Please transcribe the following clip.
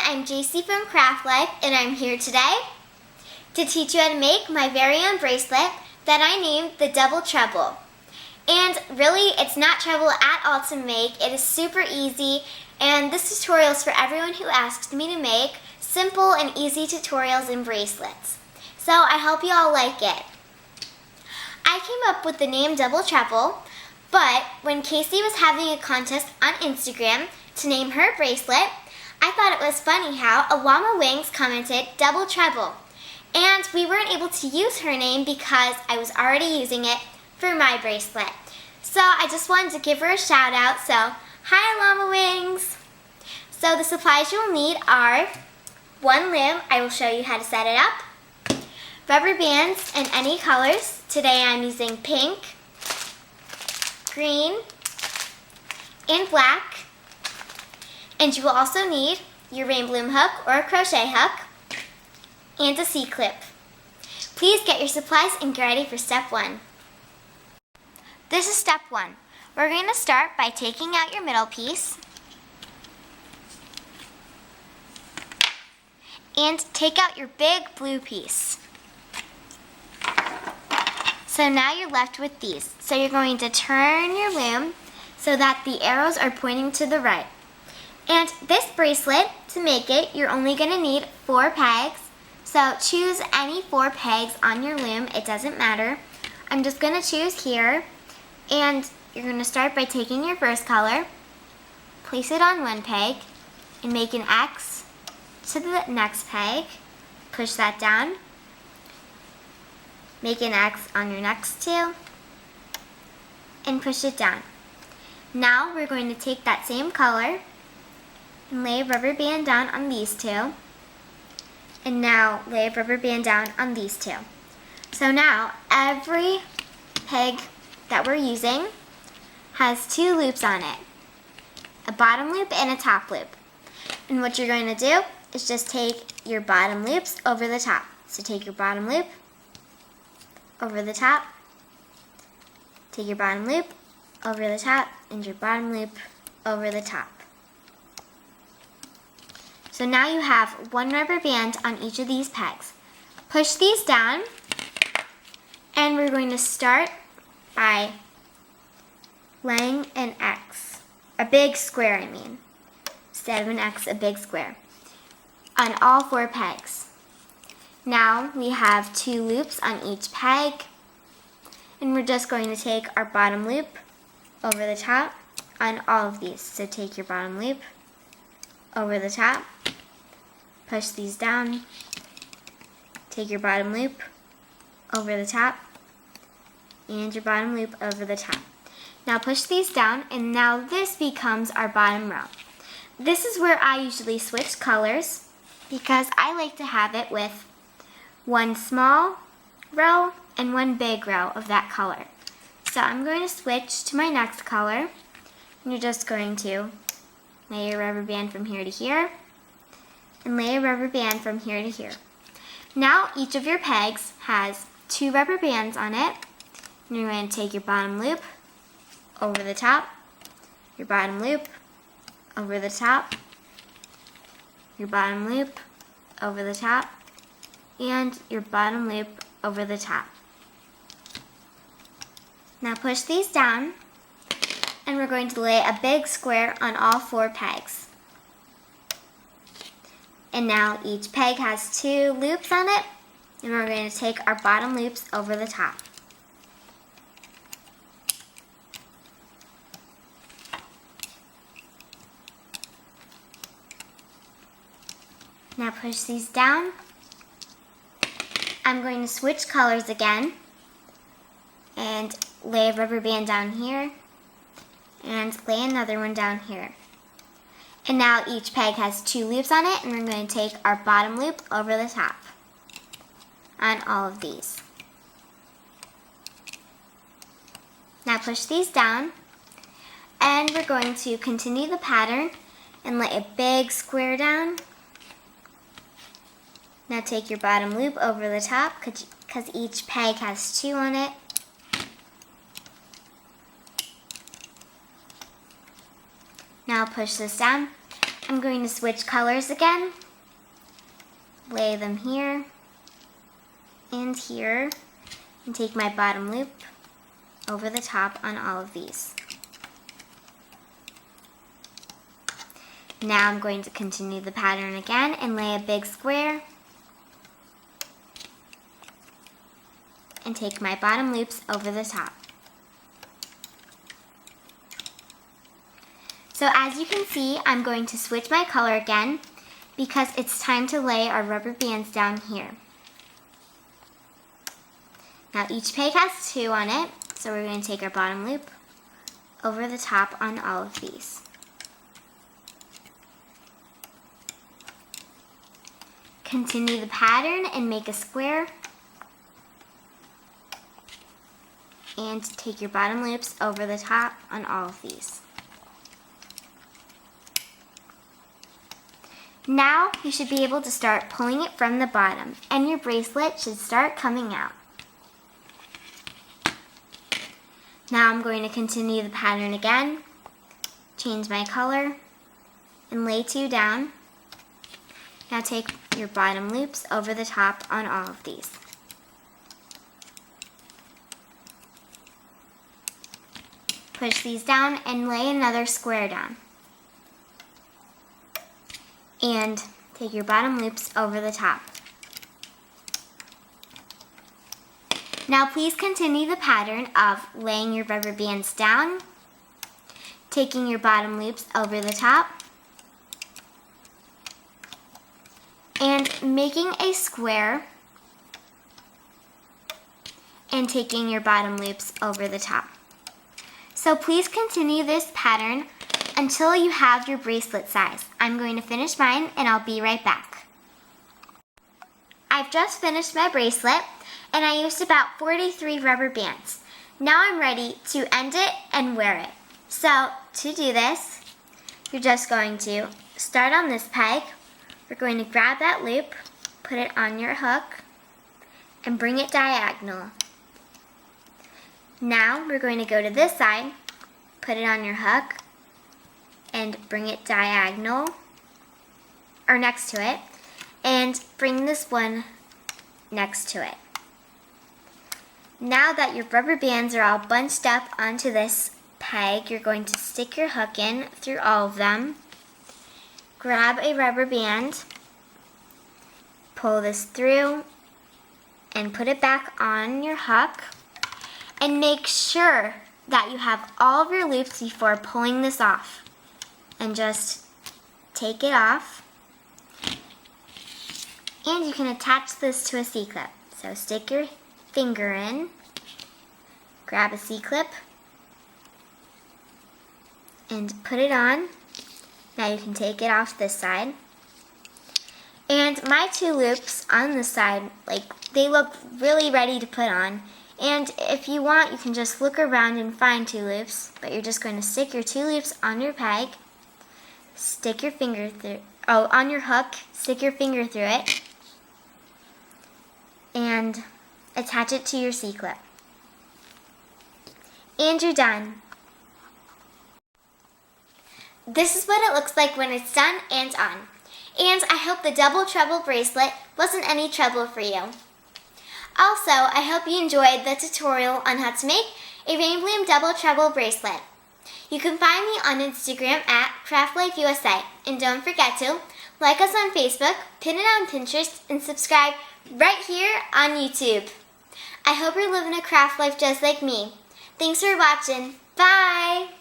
I'm Jacy from Craft Life, and I'm here today to teach you how to make my very own bracelet that I named the Double Treble. And really, it's not trouble at all to make. It is super easy, and this tutorial is for everyone who asked me to make simple and easy tutorials in bracelets. So I hope you all like it. I came up with the name Double Treble, but when Kacy was having a contest on Instagram to name her bracelet, I thought it was funny how Awama Wings commented Double Treble, and we weren't able to use her name because I was already using it for my bracelet. So I just wanted to give her a shout out, so hi Awama Wings! So the supplies you'll need are one loom. I will show you how to set it up, rubber bands in any colors. Today I'm using pink, green, and black. And you will also need your rainbow loom hook or a crochet hook and a C-clip. Please get your supplies and get ready for step 1. This is step 1. We're going to start by taking out your middle piece and take out your big blue piece. So now you're left with these. So you're going to turn your loom so that the arrows are pointing to the right. And this bracelet, to make it, you're only going to need 4 pegs. So choose any 4 pegs on your loom. It doesn't matter. I'm just going to choose here. And you're going to start by taking your first color, place it on one peg, and make an X to the next peg. Push that down. Make an X on your next 2. And push it down. Now we're going to take that same color and lay a rubber band down on these 2. And now lay a rubber band down on these 2. So now every peg that we're using has 2 loops on it. A bottom loop and a top loop. And what you're going to do is just take your bottom loops over the top. So take your bottom loop over the top, take your bottom loop over the top, and your bottom loop over the top. So now you have 1 rubber band on each of these pegs. Push these down, and we're going to start by laying an X, a big square I mean, instead of an X, a big square, on all 4 pegs. Now we have 2 loops on each peg, and we're just going to take our bottom loop over the top on all of these. So take your bottom loop over the top, push these down, take your bottom loop over the top, and your bottom loop over the top. Now push these down, and now this becomes our bottom row. This is where I usually switch colors because I like to have it with 1 small row and 1 big row of that color. So I'm going to switch to my next color, and you're just going to lay a rubber band from here to here, and lay a rubber band from here to here. Now each of your pegs has 2 rubber bands on it, and you're going to take your bottom loop over the top, your bottom loop over the top, your bottom loop over the top, and your bottom loop over the top. Now push these down, and we're going to lay a big square on all 4 pegs. And now each peg has 2 loops on it, and we're going to take our bottom loops over the top. Now push these down. I'm going to switch colors again and lay a rubber band down here and lay another one down here. And now each peg has 2 loops on it, and we're going to take our bottom loop over the top on all of these. Now push these down, and we're going to continue the pattern and lay a big square down. Now take your bottom loop over the top because each peg has 2 on it. Now push this down I'm going to switch colors again. Lay them here and here, and take my bottom loop over the top on all of these. Now I'm going to continue the pattern again and lay a big square and take my bottom loops over the top. So as you can see, I'm going to switch my color again because it's time to lay our rubber bands down here. Now each peg has 2 on it, so we're going to take our bottom loop over the top on all of these. Continue the pattern and make a square. And take your bottom loops over the top on all of these. Now you should be able to start pulling it from the bottom, and your bracelet should start coming out. Now I'm going to continue the pattern again, change my color, and lay 2 down. Now take your bottom loops over the top on all of these. Push these down and lay another square down. And take your bottom loops over the top. Now please continue the pattern of laying your rubber bands down, taking your bottom loops over the top, and making a square and taking your bottom loops over the top. So please continue this pattern until you have your bracelet size. I'm going to finish mine and I'll be right back. I've just finished my bracelet and I used about 43 rubber bands. Now I'm ready to end it and wear it. So to do this, you're just going to start on this peg. We're going to grab that loop, put it on your hook, and bring it diagonal. Now we're going to go to this side, put it on your hook, and bring it diagonal, or next to it, and bring this one next to it. Now that your rubber bands are all bunched up onto this peg, you're going to stick your hook in through all of them, grab a rubber band, pull this through, and put it back on your hook, and make sure that you have all of your loops before pulling this off. And just take it off. And you can attach this to a C-clip. So stick your finger in, grab a C-clip, and put it on. Now you can take it off this side. And my 2 loops on this side, they look really ready to put on. And if you want, you can just look around and find 2 loops, but you're just going to stick your 2 loops on your peg, stick your finger through, on your hook, stick your finger through it, and attach it to your C-clip. And you're done. This is what it looks like when it's done and on. And I hope the double treble bracelet wasn't any trouble for you. Also, I hope you enjoyed the tutorial on how to make a Rain Bloom double treble bracelet. You can find me on Instagram at CraftLifeUSA. And don't forget to like us on Facebook, pin it on Pinterest, and subscribe right here on YouTube. I hope you're living a craft life just like me. Thanks for watching. Bye!